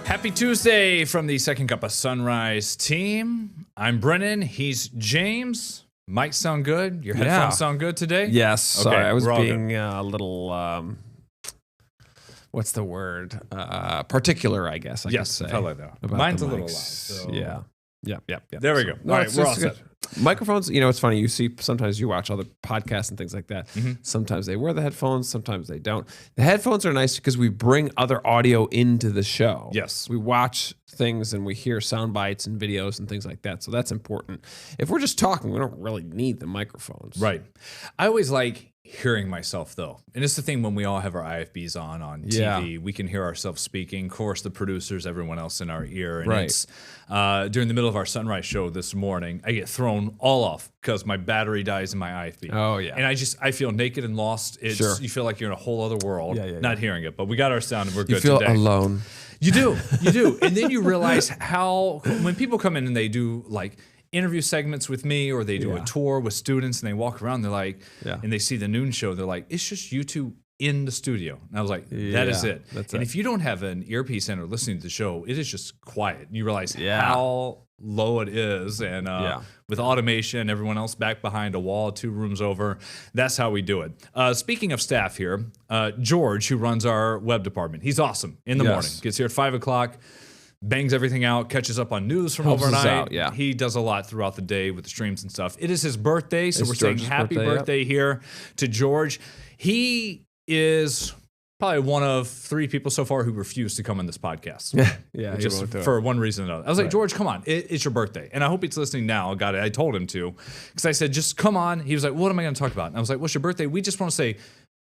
Happy Tuesday from the Second Cup of Sunrise team. I'm Brennan. He's James. Mic sound good? Your headphones sound good today? Yes. Okay, Sorry, I was we're all being a little, what's the word? Particular, I guess I could say. Yes, probably though. about Mine's the a little loud. mics. So. Yeah. There we go. No, All right, we're all good. set. Microphones, you know, it's funny. You see, sometimes you watch other podcasts and things like that. Mm-hmm. Sometimes they wear the headphones, sometimes they don't. The headphones are nice because we bring other audio into the show. Yes. We watch things and we hear sound bites and videos and things like that. So that's important. If we're just talking, we don't really need the microphones. Right. I always like hearing myself though. And it's the thing when we all have our IFBs on TV, we can hear ourselves speaking. Of course, the producers, everyone else in our ear. And it's during the middle of our sunrise show this morning, I get thrown all off because my battery dies in my IFB. Oh, yeah. And I feel naked and lost. It's You feel like you're in a whole other world, not hearing it. But we got our sound and we're good You feel today. alone. You do. And then you realize how, when people come in and they do like interview segments with me or they do a tour with students and they walk around, they're like, and they see the noon show, they're like, it's just you two in the studio. And I was like, that is it. And if you don't have an earpiece in or listening to the show, it is just quiet. You realize how low it is. And with automation, everyone else back behind a wall, 2 rooms over, that's how we do it. Speaking of staff here, George, who runs our web department, he's awesome in the morning. Gets here at 5 o'clock, bangs everything out, catches up on news from overnight. He does a lot throughout the day with the streams and stuff. It is his birthday, so we're saying happy birthday here to George. He is probably one of 3 people so far who refused to come on this podcast. Just for one reason or another. I was like, George, come on, it's your birthday. And I hope he's listening now. I told him to, because I said, just come on. He was like, what am I going to talk about? And I was like, what's your birthday? We just want to say,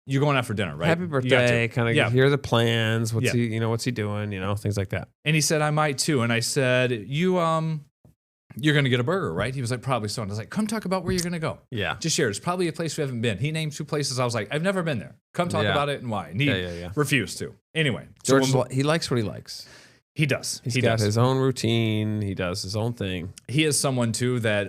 you're going out for dinner, right? Happy birthday! Kind of hear the plans. What's he doing? Things like that. And he said, I might too. And I said, you're going to get a burger, right? He was like, probably so. And I was like, come talk about where you're going to go. Yeah, just share. It's probably a place we haven't been. He named 2 places. I was like, I've never been there. Come talk about it and why. And he refused to. Anyway, George, he likes what he likes. He does. He's got his own routine. He does his own thing. He is someone, too, that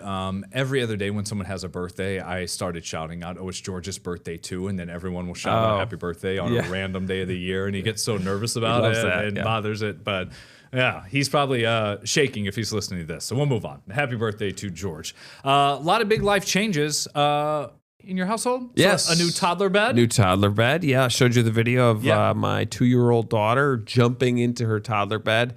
every other day when someone has a birthday, I started shouting out, oh, it's George's birthday, too. And then everyone will shout out happy birthday on a random day of the year. And he gets so nervous about it and bothers it. But yeah, he's probably shaking if he's listening to this. So we'll move on. Happy birthday to George. A lot of big life changes. In your household? Yes. So a new toddler bed? New toddler bed, I showed you the video of my 2-year-old daughter jumping into her toddler bed.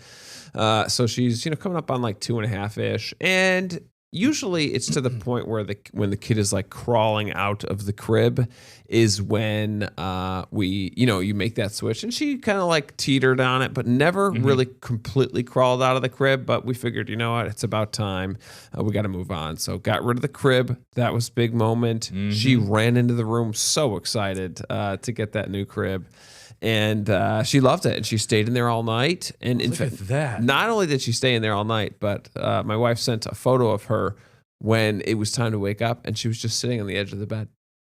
So she's, coming up on like 2.5-ish. And usually it's to the point where when the kid is like crawling out of the crib is when you make that switch. And she kind of like teetered on it, but never really completely crawled out of the crib. But we figured, you know what, it's about time. We got to move on. So got rid of the crib. That was a big moment. She ran into the room so excited to get that new crib. And she loved it, and she stayed in there all night. And in fact, not only did she stay in there all night, but my wife sent a photo of her when it was time to wake up, and she was just sitting on the edge of the bed.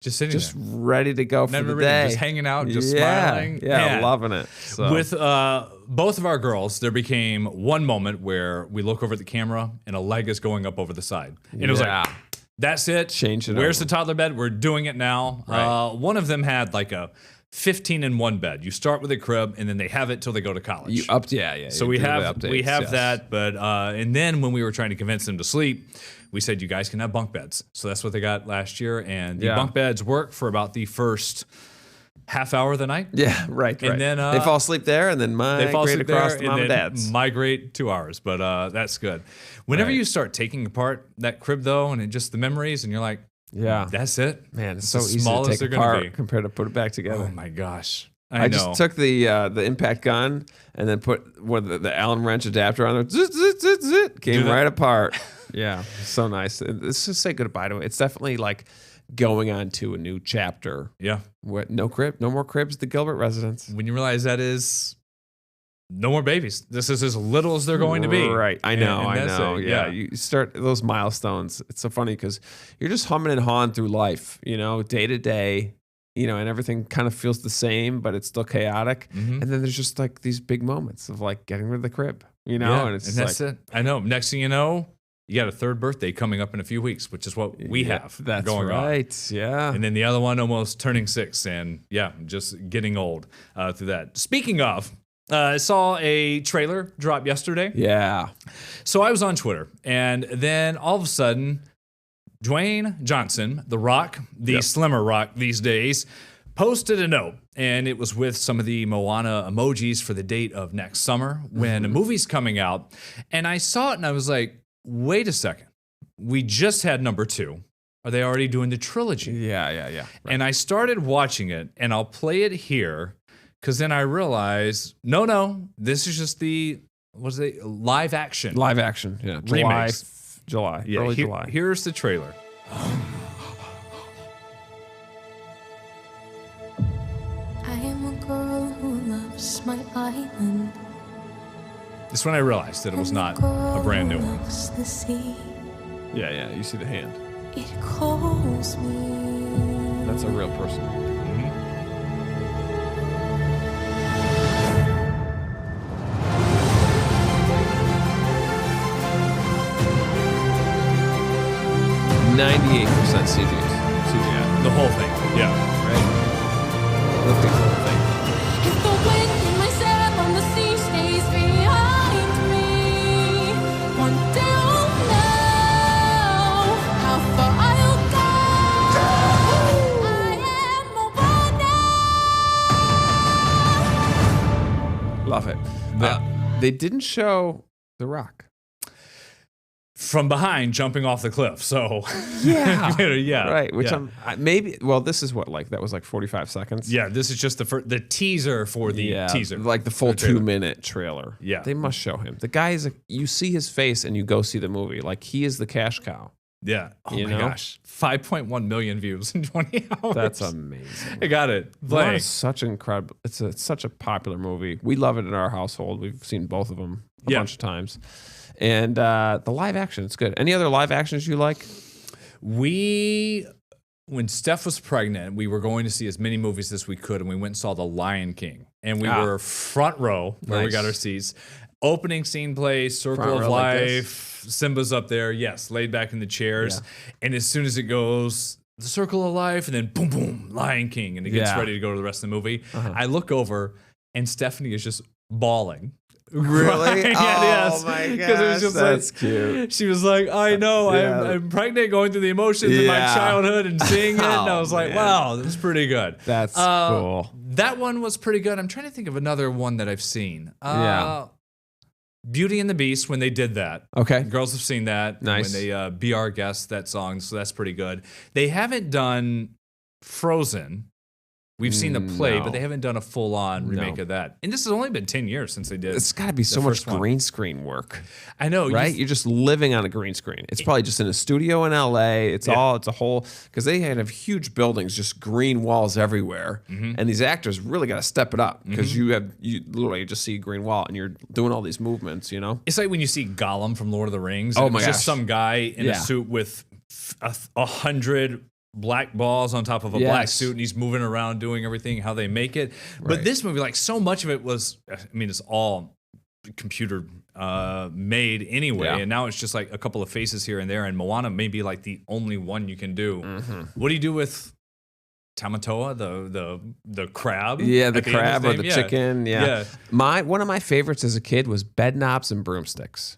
Just sitting there. Ready to go for the day. Just hanging out, just smiling. Yeah, loving it. So. With both of our girls, there became one moment where we look over at the camera, and a leg is going up over the side. And it was like, that's it. Change it Where's the toddler bed? We're doing it now. Right. One of them had like a 15-in-1 bed. You start with a crib, and then they have it till they go to college. So we have that, but and then when we were trying to convince them to sleep, we said you guys can have bunk beds. So that's what they got last year, and the bunk beds work for about the first half hour of the night. Yeah, right. And then they fall asleep there, and then migrate across to mom and dad's. Migrate 2 hours, but that's good. Whenever you start taking apart that crib though, and just the memories, and you're like, that's it. Man, it's so easy to take apart compared to put it back together. Oh my gosh. I just took the impact gun and then put the Allen wrench adapter on there. Zit, zit, zit, zit, came right apart. Yeah, so nice. Let's just say goodbye to it. It's definitely like going on to a new chapter. Yeah. No more cribs at the Gilbert residence. When you realize that is no more babies. This is as little as they're going to be. Right. I know. Yeah. You start those milestones. It's so funny because you're just humming and hawing through life, day to day, and everything kind of feels the same, but it's still chaotic. And then there's just like these big moments of like getting rid of the crib, and that's it. I know. Next thing you know, you got a 3rd birthday coming up in a few weeks, which is what we have going on. Right. Yeah. And then the other one almost turning 6 and just getting old through that. Speaking of I saw a trailer drop yesterday. Yeah. So I was on Twitter, and then all of a sudden, Dwayne Johnson, The Rock, the slimmer Rock these days, posted a note, and it was with some of the Moana emojis for the date of next summer when a movie's coming out. And I saw it, and I was like, wait a second. We just had number 2. Are they already doing the trilogy? Yeah. Right. And I started watching it, and I'll play it here. Because then I realized, no, this is just live action? Live action, yeah. July, yeah, early July. Here's the trailer. I am a girl who loves my island. This is when I realized that it was not a brand new one. The sea. Yeah, you see the hand. It calls me. That's a real person. 98% CGI. The whole thing, yeah. Right? Look at the whole thing. If the wind in my sail on the sea stays behind me, one day I'll know how far I'll go. I am Moana. Love it. They didn't show The Rock. From behind, jumping off the cliff. So yeah, right. Which I'm maybe. Well, this is what that was 45 seconds. Yeah, this is just the teaser for the teaser, like the full 2-minute trailer. Yeah, they must show him. The guy is. You see his face and you go see the movie. Like he is the cash cow. Yeah. Oh my gosh, 5.1 million views in 20 hours. That's amazing. I got it. It's such incredible. It's such a popular movie. We love it in our household. We've seen both of them a bunch of times. And the live action, it's good. Any other live actions you like? When Steph was pregnant, we were going to see as many movies as we could, and we went and saw The Lion King. And we were front row where we got our seats. Opening scene plays, Circle of Life, Simba's up there, laid back in the chairs. Yeah. And as soon as it goes, the Circle of Life, and then boom, boom, Lion King, and it gets ready to go to the rest of the movie. I look over, and Stephanie is just bawling. Really? Yes. Oh my gosh, it was just that's cute. She was like, I know, I'm pregnant, going through the emotions of my childhood and seeing it. And I was like, wow, this is pretty good. That's cool. That one was pretty good. I'm trying to think of another one that I've seen. Beauty and the Beast, when they did that. Okay. Girls have seen that. Nice. When they Be Our Guest, that song. So that's pretty good. They haven't done Frozen. We've seen the play, but they haven't done a full-on remake of that. And this has only been 10 years since they did. It's got to be so much green screen work. I know, right? You're just living on a green screen. It's probably just in a studio in LA. It's a whole, because they have huge buildings, just green walls everywhere. And these actors really got to step it up because you literally just see a green wall and you're doing all these movements, It's like when you see Gollum from Lord of the Rings. Oh my gosh. Just some guy in a suit with 100 black balls on top of a black suit, and he's moving around doing everything how they make it. But this movie, so much of it was, it's all computer made anyway, and now it's just like a couple of faces here and there, and Moana may be like the only one you can do. What do you do with Tamatoa, the crab? Yeah, the crab or the chicken. Yeah. One of my favorites as a kid was Bedknobs and Broomsticks.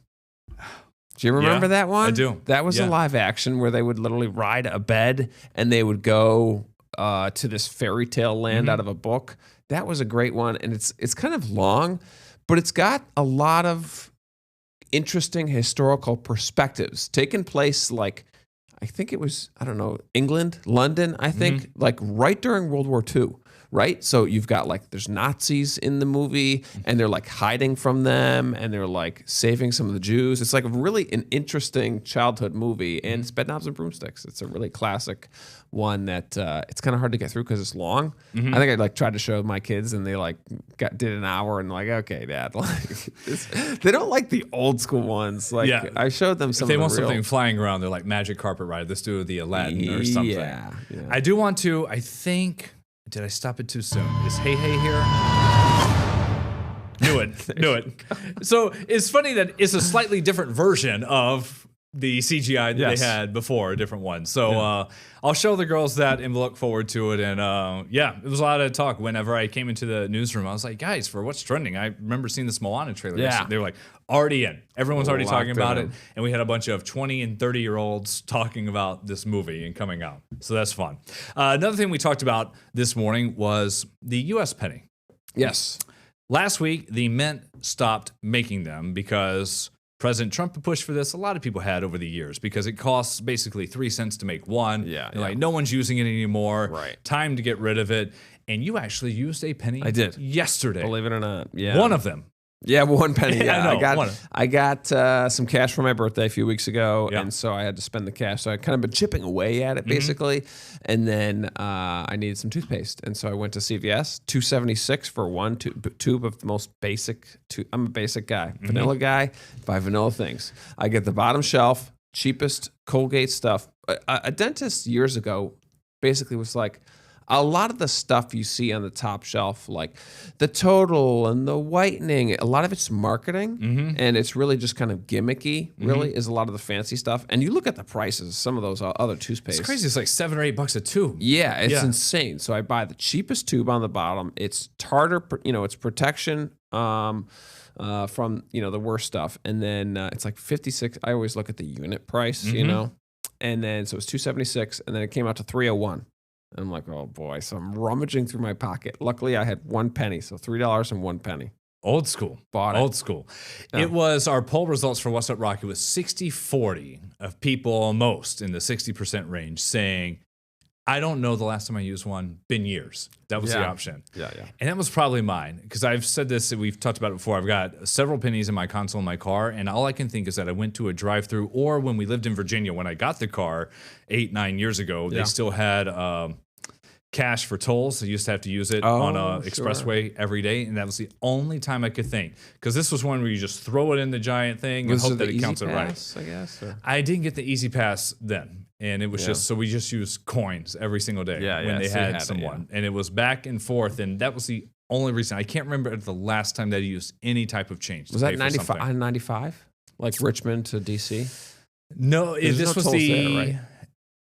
Do you remember that one? I do. That was a live action where they would literally ride a bed and they would go to this fairy tale land out of a book. That was a great one, and it's kind of long, but it's got a lot of interesting historical perspectives taking place. Like I think it was England, London. I think like right during World War II. Right? So you've got there's Nazis in the movie and they're hiding from them and they're saving some of the Jews. It's really an interesting childhood movie, and it's Bedknobs and Broomsticks. It's a really classic one that it's kind of hard to get through because it's long. I think I tried to show my kids and they did an hour and okay, Dad. They don't like the old school ones. I showed them some. If they want something flying around, they're like Magic Carpet Ride. Let's do the Aladdin or something. Yeah. I do want to. I think. Did I stop it too soon? Is Hey Hey here? Knew it. So it's funny that it's a slightly different version of the CGI that Yes. they had before, a different one. So I'll show the girls that and look forward to it. And it was a lot of talk. Whenever I came into the newsroom, I was like, guys, for what's trending, I remember seeing this Moana trailer. Yeah. They were like, already in. Everyone's already talking Locked about in. it. And we had a bunch of 20 and 30-year-olds talking about this movie and coming out. So that's fun. Another thing we talked about this morning was the U.S. penny. Yes. Last week, the Mint stopped making them because President Trump had pushed for this. A lot of people had over the years because it costs basically 3 cents to make one. Yeah, They're like, no one's using it anymore. Right. Time to get rid of it. And you actually used a penny. I did. Yesterday. Believe it or not. Yeah. One of them. Yeah, 1 penny. Yeah, Yeah, I know, I got some cash for my birthday a few weeks ago, Yeah. and so I had to spend the cash. So I kind of been chipping away at it basically, and then I needed some toothpaste, and so I went to CVS, $2.76 for one tube of the most basic. I'm a basic guy, vanilla guy. Buy vanilla things. I get the bottom shelf, cheapest Colgate stuff. A dentist years ago basically was like, a lot of the stuff you see on the top shelf, like the total and the whitening, a lot of it's marketing, and it's really just kind of gimmicky, really, is a lot of the fancy stuff. And you look at the prices, some of those other toothpaste. It's crazy. It's like $7 or $8 a tube. Yeah, it's Yeah. insane. So I buy the cheapest tube on the bottom. It's tartar, it's protection from, the worst stuff. And then it's like 56. I always look at the unit price, and then so it was $2.76, and then it came out to $3.01. I'm like, oh boy. So I'm rummaging through my pocket. Luckily, I had 1 penny. So $3 and 1 penny. Old school. Bought it. Old school. Yeah. It was our poll results for What's Up Rock. It was 60-40 of people almost in the 60% range saying, I don't know the last time I used one. Been years. That was the Yeah. option. Yeah. And that was probably mine because I've said this, we've talked about it before. I've got several pennies in my console in my car, and all I can think is that I went to a drive-through, or when we lived in Virginia, when I got the car 8-9 years ago, they still had cash for tolls. I used to have to use it on a expressway every day, and that was the only time I could think. Because this was one where you just throw it in the giant thing and hope that it counts it right. I guess. Or? I didn't get the Easy Pass then. And it was just, so we just used coins every single day when they so you had had it, someone. And it was back and forth. And that was the only reason. I can't remember the last time that I used any type of change. Was that 95? Like Richmond to DC? No, There's this no was tolls the. there, right?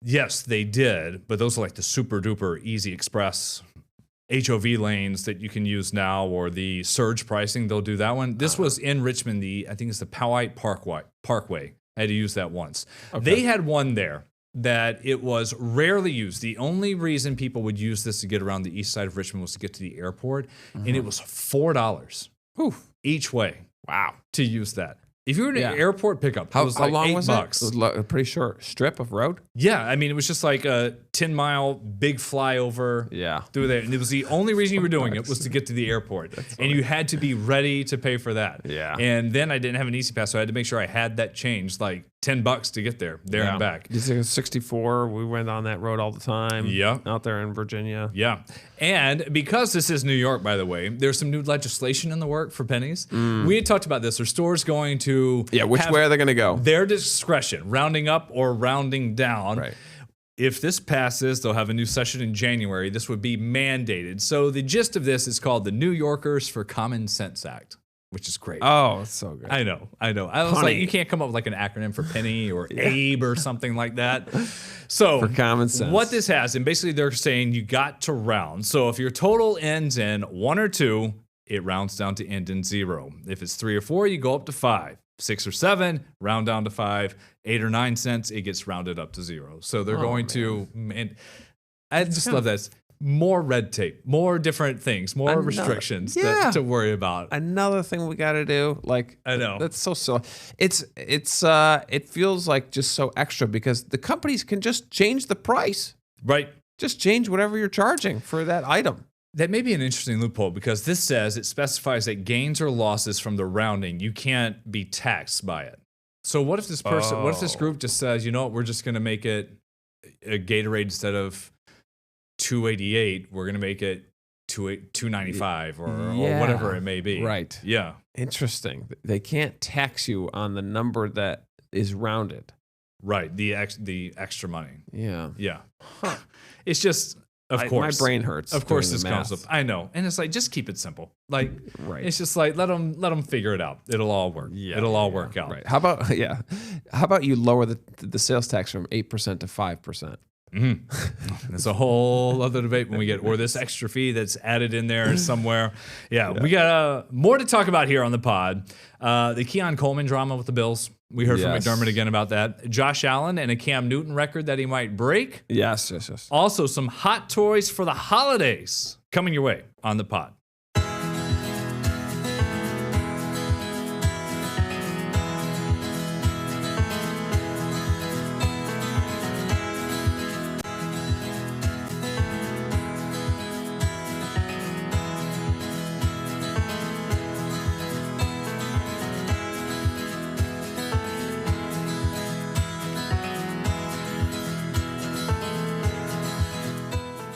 Yes, they did. But those are like the super duper Easy Express HOV lanes that you can use now, or the surge pricing. They'll do that one. This was in Richmond. I think it's the Powhite Parkway. I had to use that once. Okay. They had one there that it was rarely used. The only reason people would use this to get around the east side of Richmond was to get to the airport, and it was $4 each way. Wow, to use that. If you were in an airport pickup, it was like long $8. was it? It was a pretty short strip of road. Yeah, I mean, it was just like a 10-mile big flyover through there. And it was the only reason you were doing it was to get to the airport. And you had to be ready to pay for that. Yeah. And then I didn't have an Easy Pass, so I had to make sure I had that change, like $10 to get there and back. This is 64. We went on that road all the time. Yeah. Out there in Virginia. Yeah. And because this is New York, by the way, there's some new legislation in the work for pennies. We had talked about this. Are stores going to which way are they going to go? Their discretion, rounding up or rounding down. Right. If this passes, they'll have a new session in January. This would be mandated. So the gist of this is called the New Yorkers for Common Sense Act, which is great. Oh, it's so good. I know. I was like, you can't come up with like an acronym for penny or ABE or something like that. So For common sense. what this has, and basically they're saying you got to round. So if your total ends in 1 or 2, it rounds down to end in 0. If it's 3 or 4, you go up to 5. 6 or 7, round down to 5. 8 or 9 cents, it gets rounded up to 0. So they're going to, and I just love this. More red tape, more different things, more restrictions to worry about. Another thing we got to do, like I know that's so silly. It feels like just so extra because the companies can just change the price. Right. Just change whatever you're charging for that item. That may be an interesting loophole because this says it specifies that gains or losses from the rounding, you can't be taxed by it. So what if this person, what if this group just says, you know what, we're just going to make it a Gatorade instead of $2.88, we're going to make it $2.95 or whatever it may be. Right. Yeah. Interesting. They can't tax you on the number that is rounded. Right. The extra money. Yeah. Yeah. Huh. It's just Of course. My brain hurts. Of course doing this the comes math. up. I know. And it's like, just keep it simple. Like, Right. it's just like, let them figure it out. It'll all work. Yeah, It'll all work out. Right. How about you lower the sales tax from 8% to 5%? It's a whole other debate when we get, or this extra fee that's added in there somewhere. Yeah. We got more to talk about here on the pod. The Keon Coleman drama with the Bills. We heard from Yes. McDermott again about that. Josh Allen and a Cam Newton record that he might break. Yes. Also, some hot toys for the holidays coming your way on the pod.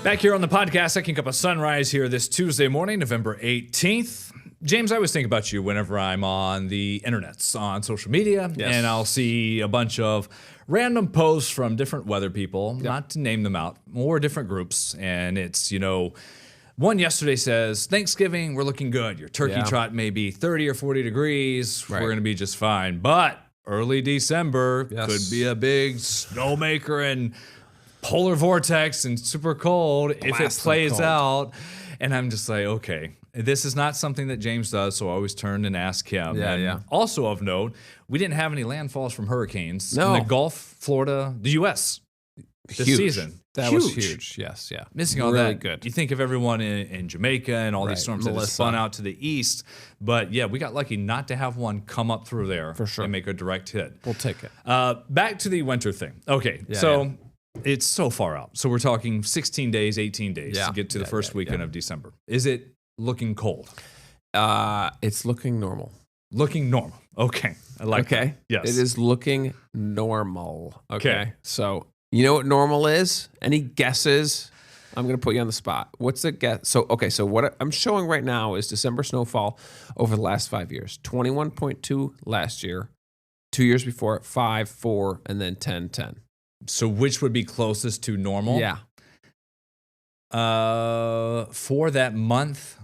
Back here on the podcast, Second Cup of Sunrise here this Tuesday morning, November 18th. James, I always think about you whenever I'm on the internets, on social media, and I'll see a bunch of random posts from different weather people, not to name them out, more different groups. And it's, one yesterday says, Thanksgiving, we're looking good. Your turkey trot may be 30 or 40 degrees. We're going to be just fine. But early December could be a big snowmaker and polar vortex and super cold if it plays out. And I'm just like, okay, this is not something that James does, so I always turn and ask him. Also of note, we didn't have any landfalls from hurricanes in the Gulf, Florida, the U.S. this season. That was huge. Yes, yeah. Missing all really that. good. You think of everyone in Jamaica and all these storms that just spun out to the east. But yeah, we got lucky not to have one come up through there and make a direct hit. We'll take it. Back to the winter thing. Okay, it's so far out. So we're talking 16 days, 18 days to get to the first weekend of December. Is it looking cold? It's looking normal. Looking normal. Okay. I like that. Yes. It is looking normal. Okay. So, you know what normal is? Any guesses? I'm going to put you on the spot. What's the guess? So what I'm showing right now is December snowfall over the last 5 years. 21.2 last year. 2 years before it, 5, 4, and then 10, 10. So which would be closest to normal? Yeah. For that month,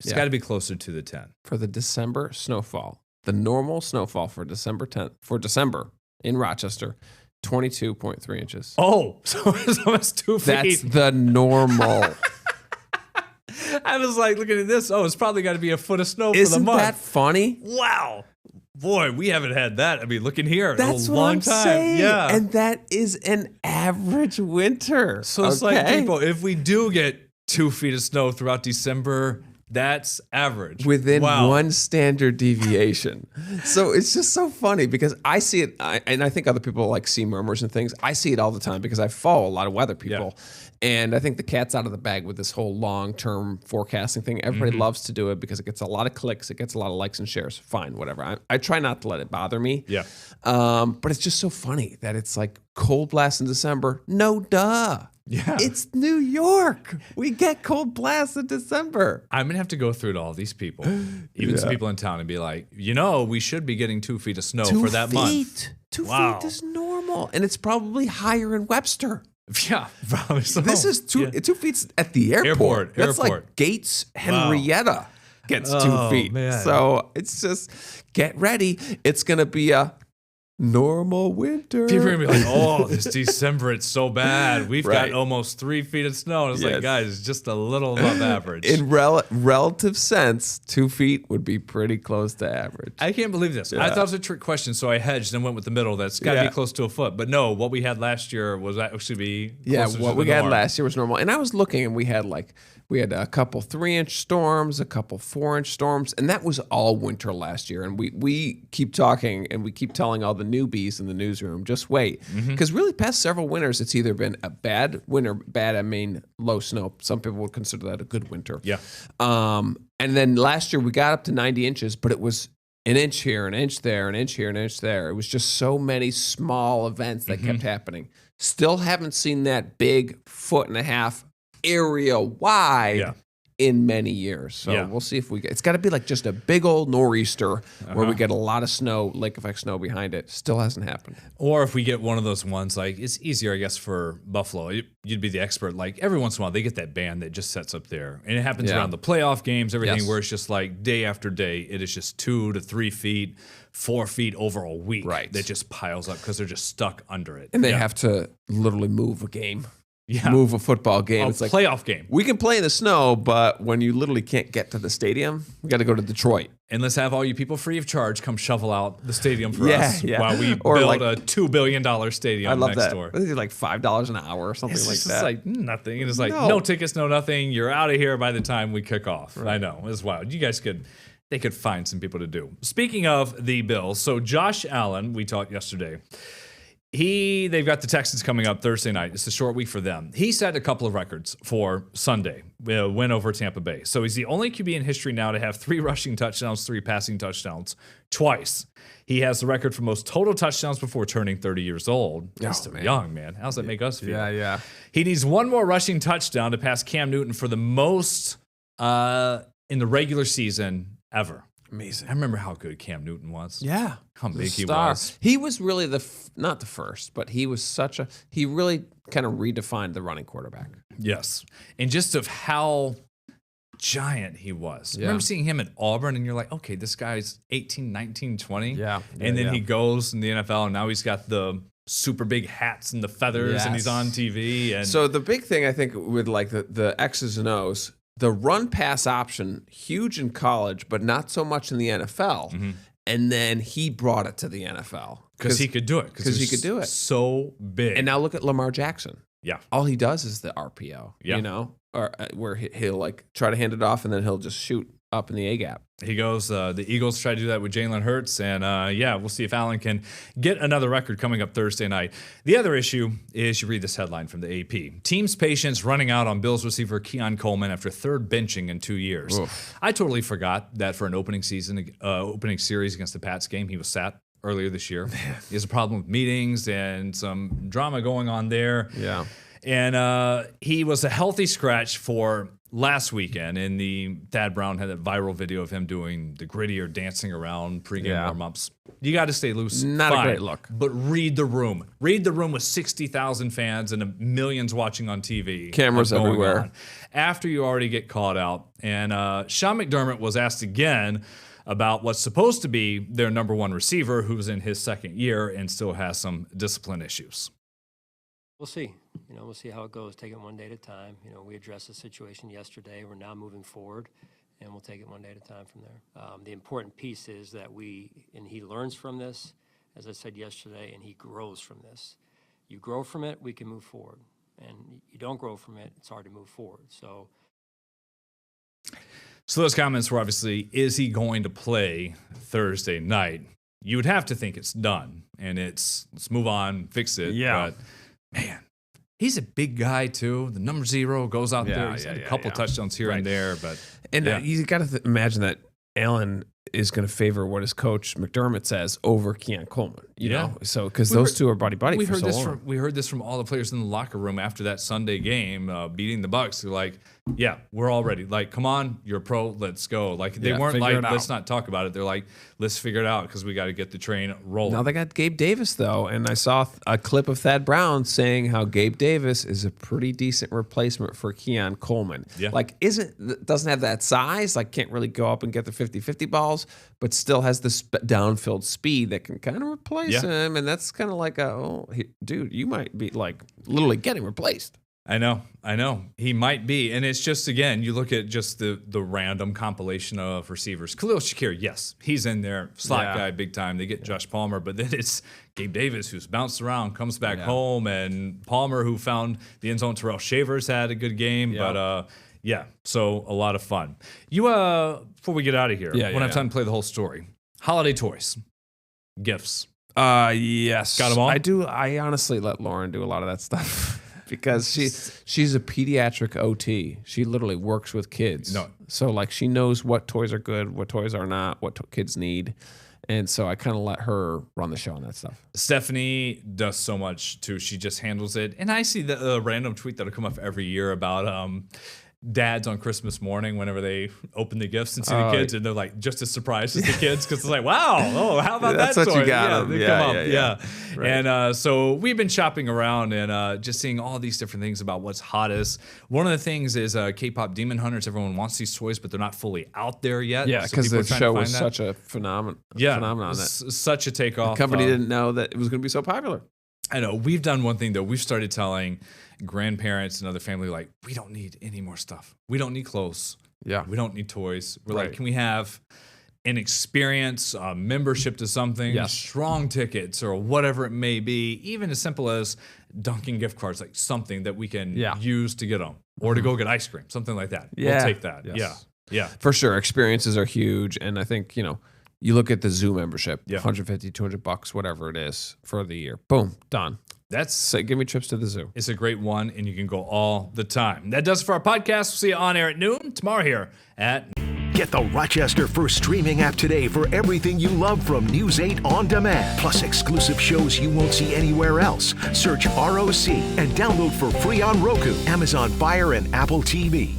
it's got to be closer to the 10. For the December snowfall, the normal snowfall for December 10th, for December in Rochester, 22.3 inches. Oh, so it's almost 2 feet. That's the normal. I was like looking at this. Oh, it's probably got to be a foot of snow for the Isn't month. that funny? Wow. Boy, we haven't had that. I mean, looking here, That's a what long I'm time. saying. Yeah. And that is an average winter. So it's like, people, if we do get 2 feet of snow throughout December, that's average. Within one standard deviation. So it's just so funny because I see it, and I think other people like see murmurs and things. I see it all the time because I follow a lot of weather people. And I think the cat's out of the bag with this whole long-term forecasting thing. Everybody loves to do it because it gets a lot of clicks. It gets a lot of likes and shares. Fine, whatever. I try not to let it bother me. Yeah. But it's just so funny that it's like cold blast in December. No duh. Yeah. It's New York. We get cold blasts in December. I'm going to have to go through to all these people, even some people in town, and be like, we should be getting 2 feet of snow for that month. 2 feet is normal. And it's probably higher in Webster. Yeah, probably so. This is 2 feet at the airport. That's like Gates Henrietta gets 2 feet. Man. So it's just get ready. It's going to be a normal winter. People are going to be like, oh, this December, it's so bad. We've got almost 3 feet of snow. And it's like, guys, it's just a little above average. In relative sense, 2 feet would be pretty close to average. I can't believe this. I thought it was a trick question, so I hedged and went with the middle. That's got to be close to a foot. But no, what we had last year was actually closer what to we the had norm. last year was normal. And I was looking, and we had a couple 3-inch storms, a couple 4-inch storms, and that was all winter last year. And we keep talking, and we keep telling all the newbies in the newsroom, just wait. Because really past several winters, it's either been a bad winter, I mean low snow. Some people would consider that a good winter. Yeah. And then last year we got up to 90 inches, but it was an inch here, an inch there, an inch here, an inch there. It was just so many small events that kept happening. Still haven't seen that big 1.5 foot area wide in many years. So we'll see if we get. It's got to be like just a big old nor'easter where we get a lot of snow, lake effect snow behind it. Still hasn't happened. Or if we get one of those ones, like it's easier, I guess, for Buffalo. You'd be the expert. Like every once in a while, they get that band that just sets up there, and it happens around the playoff games, everything where it's just like day after day, it is just 2 to 3 feet, 4 feet over a week that just piles up because they're just stuck under it, and they have to literally move a game. Yeah. Move a football game. It's like playoff game. We can play in the snow, but when you literally can't get to the stadium, we got to go to Detroit. And let's have all you people free of charge come shovel out the stadium for us while we or build like, a $2 billion stadium I love next that. door. It's like $5 an hour or something like that. It's like nothing. And it's like no tickets, no nothing. You're out of here by the time we kick off. Right. I know. It's wild. You guys they could find some people to do. Speaking of the Bills, so Josh Allen, we talked yesterday. They've got the Texans coming up Thursday night. It's a short week for them. He set a couple of records for Sunday, win over Tampa Bay. So he's the only QB in history now to have 3 rushing touchdowns, 3 passing touchdowns twice. He has the record for most total touchdowns before turning 30 years old. That's still young, man. How's that make us feel? Yeah. He needs 1 more rushing touchdown to pass Cam Newton for the most in the regular season ever. Amazing. I remember how good Cam Newton was. Yeah. How big he was. He was really not the first, but he was he really kind of redefined the running quarterback. Yes. And just of how giant he was. I remember seeing him at Auburn and you're like, okay, this guy's 18, 19, 20. Yeah. And then he goes in the NFL and now he's got the super big hats and the feathers and he's on TV. And so the big thing I think with like the X's and O's, the run pass option, huge in college, but not so much in the NFL. Mm-hmm. And then he brought it to the NFL. Because he could do it. Because he could do it. So big. And now look at Lamar Jackson. Yeah. All he does is the RPO, you know, or where he'll like try to hand it off and then he'll just shoot up in the A-gap. He goes, the Eagles try to do that with Jalen Hurts, and we'll see if Allen can get another record coming up Thursday night. The other issue is, you read this headline from the AP. Team's patience running out on Bills receiver Keon Coleman after 3rd benching in 2 years. Oof. I totally forgot that for an opening series against the Pats game, he was sat earlier this year. He has a problem with meetings and some drama going on there. Yeah. And he was a healthy scratch for last weekend, and the Thad Brown had a viral video of him doing the grittier dancing around pregame warm-ups. You got to stay loose. Not a great look. But read the room. Read the room with 60,000 fans and millions watching on TV. Cameras everywhere. On. After you already get caught out. And Sean McDermott was asked again about what's supposed to be their number 1 receiver, who's in his 2nd year and still has some discipline issues. We'll see. We'll see how it goes. Take it one day at a time. We addressed the situation yesterday. We're now moving forward, and we'll take it one day at a time from there. The important piece is that he learns from this, as I said yesterday, and he grows from this. You grow from it, we can move forward. And you don't grow from it, it's hard to move forward. So those comments were obviously, is he going to play Thursday night? You would have to think it's done, and let's move on, fix it. Yeah. But man, he's a big guy too. The number 0 goes out there. He's had a couple touchdowns here and there, but you got to imagine that Allen is going to favor what his coach McDermott says over Keon Coleman. You know, so because those two are buddy. We heard this from all the players in the locker room after that Sunday game, beating the Bucs. They're like, yeah, we're all ready. Like, come on, you're a pro. Let's go. Like, they weren't like, let's not talk about it. They're like, let's figure it out because we got to get the train rolling. Now they got Gabe Davis, though. And I saw a clip of Thad Brown saying how Gabe Davis is a pretty decent replacement for Keon Coleman. Yeah. Like, doesn't have that size, like, can't really go up and get the 50-50 balls, but still has this downfield speed that can kind of replace him. And that's kind of like, dude, you might be, like, literally getting replaced. I know. He might be. And it's just, again, you look at just the random compilation of receivers. Khalil Shakir, yes, he's in there. Slot guy, big time. They get Josh Palmer. But then it's Gabe Davis, who's bounced around, comes back home. And Palmer, who found the end zone. Terrell Shavers had a good game. But, so a lot of fun. You, before we get out of here, won't have time to play the whole story. Holiday toys. Gifts. Yes. Got them all? I do. I honestly let Lauren do a lot of that stuff. Because she's a pediatric OT. She literally works with kids. No. So, like, she knows what toys are good, what toys are not, what kids need. And so I kind of let her run the show on that stuff. Stephanie does so much, too. She just handles it. And I see the random tweet that'll come up every year about dads on Christmas morning whenever they open the gifts and see the kids, and they're like just as surprised as the kids because it's like, wow, oh, how about That's that what toy? you got Yeah, 'em. they Yeah, come up. yeah. Right. And so we've been shopping around and just seeing all these different things about what's hottest. One of the things is K-pop Demon Hunters. Everyone wants these toys, but they're not fully out there yet. Yeah, So because people are the trying to show find was that. such a phenomenon. That Such a takeoff. the company didn't know that it was going to be so popular. I know. We've done one thing though. We've started telling grandparents and other family like, we don't need any more stuff. We don't need clothes. Yeah. We don't need toys. We're Right. like, can we have an experience, a membership to something, Yes. strong tickets or whatever it may be, even as simple as Dunkin' gift cards, like something that we can use to get them or to go get ice cream, something like that. Yeah. We'll take that. Yes. Yeah. For sure. Experiences are huge. And I think, you look at the zoo membership, Yeah. $150, $200, whatever it is for the year. Boom, done. That's So give me trips to the zoo. It's a great one, and you can go all the time. That does it for our podcast. We'll see you on air at noon tomorrow here at Get the Rochester First streaming app today for everything you love from News 8 On Demand, plus exclusive shows you won't see anywhere else. Search ROC and download for free on Roku, Amazon Fire, and Apple TV.